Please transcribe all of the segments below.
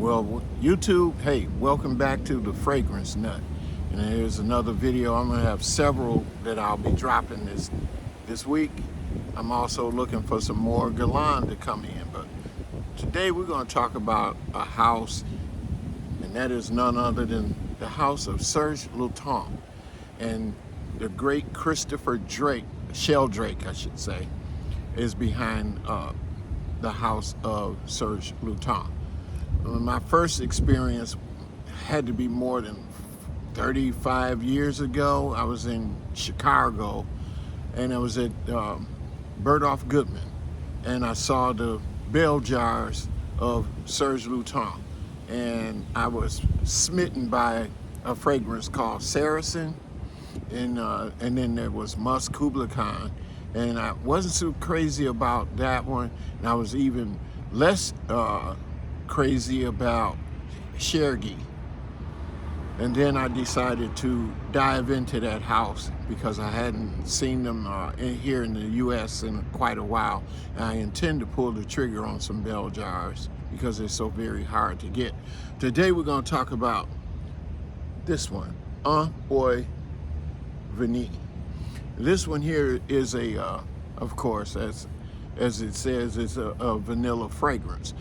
Well, YouTube, hey, welcome back to the Fragrance Nut. And here's another video. I'm gonna have several that I'll be dropping this week. I'm also looking for some more Galan to come in, but today we're gonna talk about a house, and that is none other than the house of Serge Lutens. And the great Christopher Drake, Sheldrake, I should say, is behind the house of Serge Lutens. My first experience had to be more than 35 years ago. I was in Chicago, and I was at Bergdorf Goodman, and I saw the bell jars of Serge Lutens, and I was smitten by a fragrance called Saracen, and then there was Musk Kubla Khan, and I wasn't so crazy about that one, and I was even less crazy about Serge. And then I decided to dive into that house because I hadn't seen them here in the US in quite a while. And I intend to pull the trigger on some bell jars because they're so very hard to get. Today we're going to talk about this one, Bois Vanille. This one here is of course, as it says, it's a vanilla fragrance.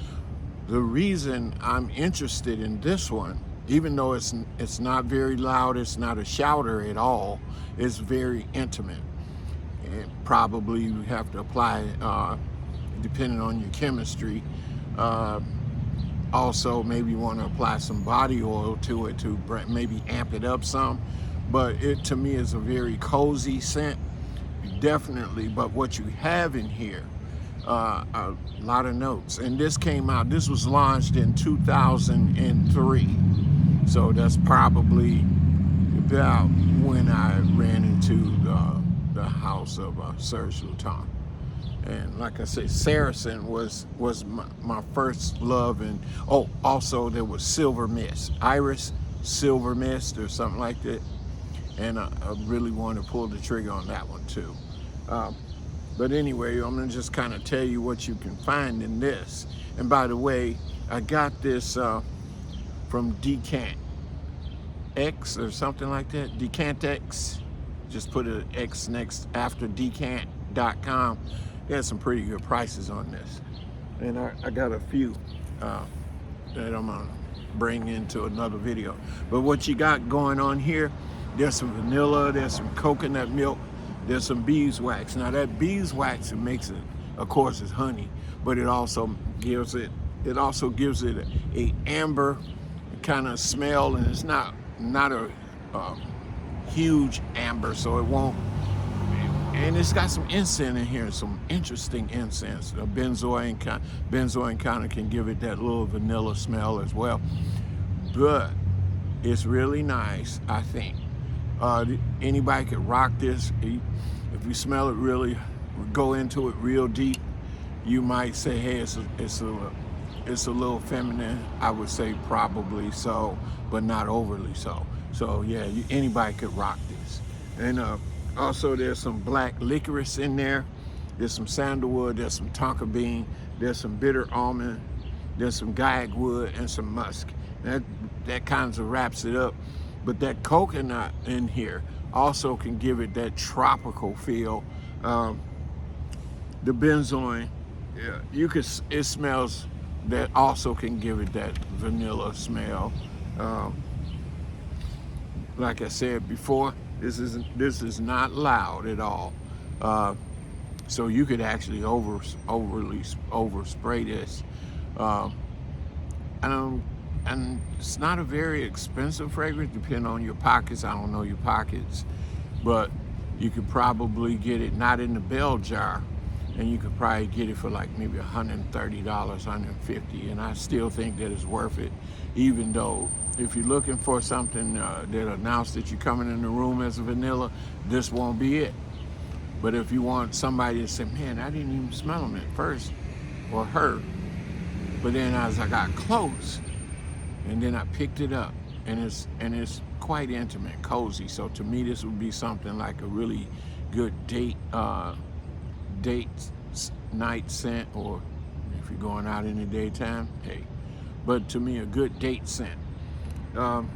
The reason I'm interested in this one, even though it's not very loud, it's not a shouter at all, it's very intimate. And probably you have to apply, depending on your chemistry. Also, maybe you want to apply some body oil to it to maybe amp it up some. But it, to me, is a very cozy scent, definitely. But what you have in here, a lot of notes, and this was launched in 2003, so that's probably about when I ran into the house of Serge Lutens. And like I said, Saracen was my first love, and also there was Silver Mist, Iris Silver Mist or something like that, and I really want to pull the trigger on that one too. But anyway, I'm gonna just kind of tell you what you can find in this. And by the way, I got this from Decant X or something like that. Decant X. Just put an X next after decant.com. They had some pretty good prices on this. And I got a few that I'm gonna bring into another video. But what you got going on here, there's some vanilla, there's some coconut milk, there's some beeswax. Now that beeswax, it makes it, of course, it's honey, but it also gives it a amber kind of smell, and it's not a huge amber, so it won't. And it's got some incense in here, some interesting incense. A benzoin kind of can give it that little vanilla smell as well. But it's really nice, I think. Anybody could rock this. If you smell it really, go into it real deep, you might say, hey, it's a little feminine. I would say probably so, but not overly so. So yeah, anybody could rock this. And also there's some black licorice in there. There's some sandalwood, there's some tonka bean, there's some bitter almond, there's some guyag wood, and some musk. That kind of wraps it up. But that coconut in here also can give it that tropical feel. The benzoin, yeah, it smells, that also can give it that vanilla smell. Like I said before, this is not loud at all. So you could actually overspray this. And it's not a very expensive fragrance, depending on your pockets. I don't know your pockets, but you could probably get it not in the bell jar, and you could probably get it for like maybe $130, $150, and I still think that it's worth it, even though if you're looking for something that announced that you're coming in the room as a vanilla, this won't be it. But if you want somebody to say, man, I didn't even smell them at first, or her, but then as I got close, and then I picked it up, and it's quite intimate, cozy. So to me, this would be something like a really good date night scent, or if you're going out in the daytime, hey, but to me a good date scent. Um,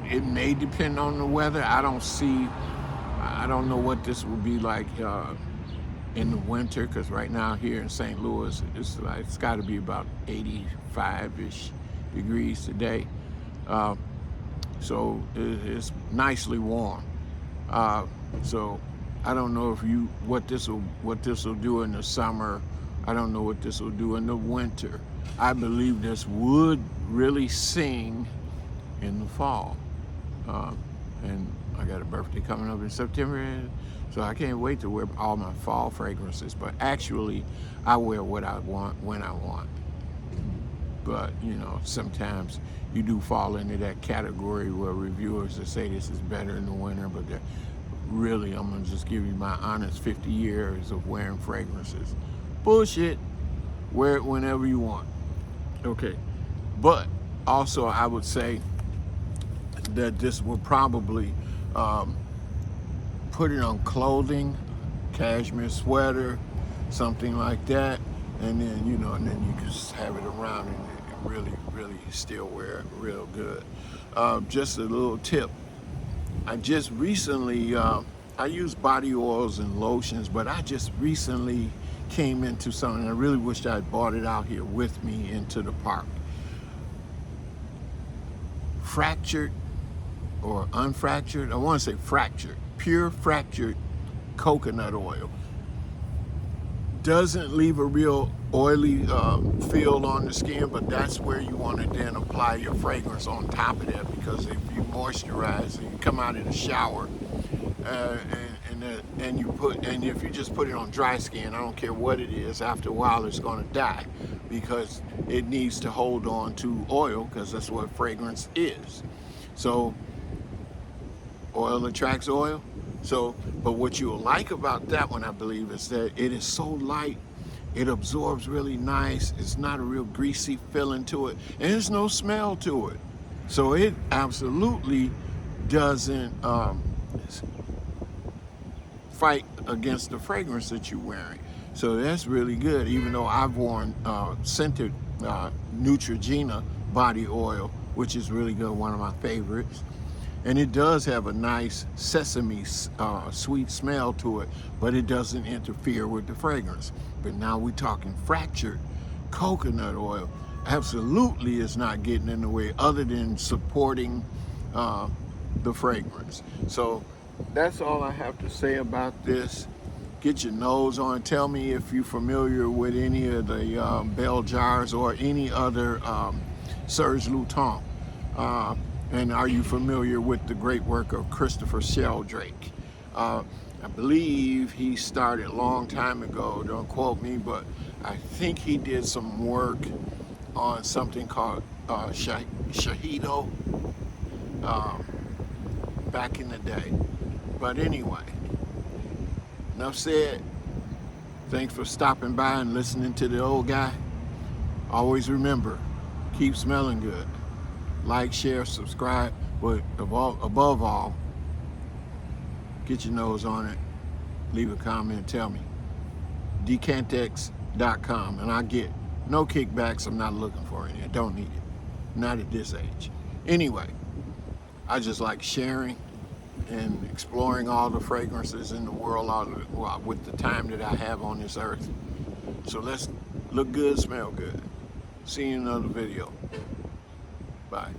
it may depend on the weather. I don't know what this will be like in the winter, because right now here in St. Louis, it's got to be about 85-ish degrees today. So it's nicely warm. So I don't know what this will do in the summer. I don't know what this will do in the winter. I believe this would really sing in the fall. And I got a birthday coming up in September, so I can't wait to wear all my fall fragrances. But actually, I wear what I want when I want. But sometimes you do fall into that category where reviewers that say this is better in the winter, but really, I'm gonna just give you my honest 50 years of wearing fragrances. Bullshit. Wear it whenever you want. Okay. But also, I would say that this will probably put it on clothing, cashmere sweater, something like that, and then and then you can just have it around and really still wear it real good. Just a little tip. I just recently I use body oils and lotions, but I just recently came into something. I really wished I had bought it out here with me into the park. Fractured or unfractured, I want to say fractured, pure fractured coconut oil. Doesn't leave a real oily feel on the skin, but that's where you want to then apply your fragrance on top of that, because if you moisturize and you come out of the shower and if you just put it on dry skin, I don't care what it is, after a while it's going to die, because it needs to hold on to oil, because that's what fragrance is. So oil attracts oil. So, but what you'll like about that one, I believe, is that it is so light, it absorbs really nice, it's not a real greasy feeling to it, and there's no smell to it. So it absolutely doesn't fight against the fragrance that you're wearing. So that's really good, even though I've worn scented Neutrogena body oil, which is really good, one of my favorites. And it does have a nice sesame sweet smell to it, but it doesn't interfere with the fragrance. But now we're talking fractured coconut oil. Absolutely is not getting in the way, other than supporting the fragrance. So that's all I have to say about this. Get your nose on. Tell me if you're familiar with any of the bell jars or any other Serge Lutens. And are you familiar with the great work of Christopher Sheldrake? I believe he started a long time ago, don't quote me, but I think he did some work on something called Shahido back in the day. But anyway, enough said. Thanks for stopping by and listening to the old guy. Always remember, keep smelling good. Like, share, subscribe, but above all, get your nose on it. Leave a comment, tell me. Decantex.com, and I get no kickbacks. I'm not looking for any. I don't need it. Not at this age. Anyway, I just like sharing and exploring all the fragrances in the world with the time that I have on this earth. So let's look good, smell good. See you in another video. Bye.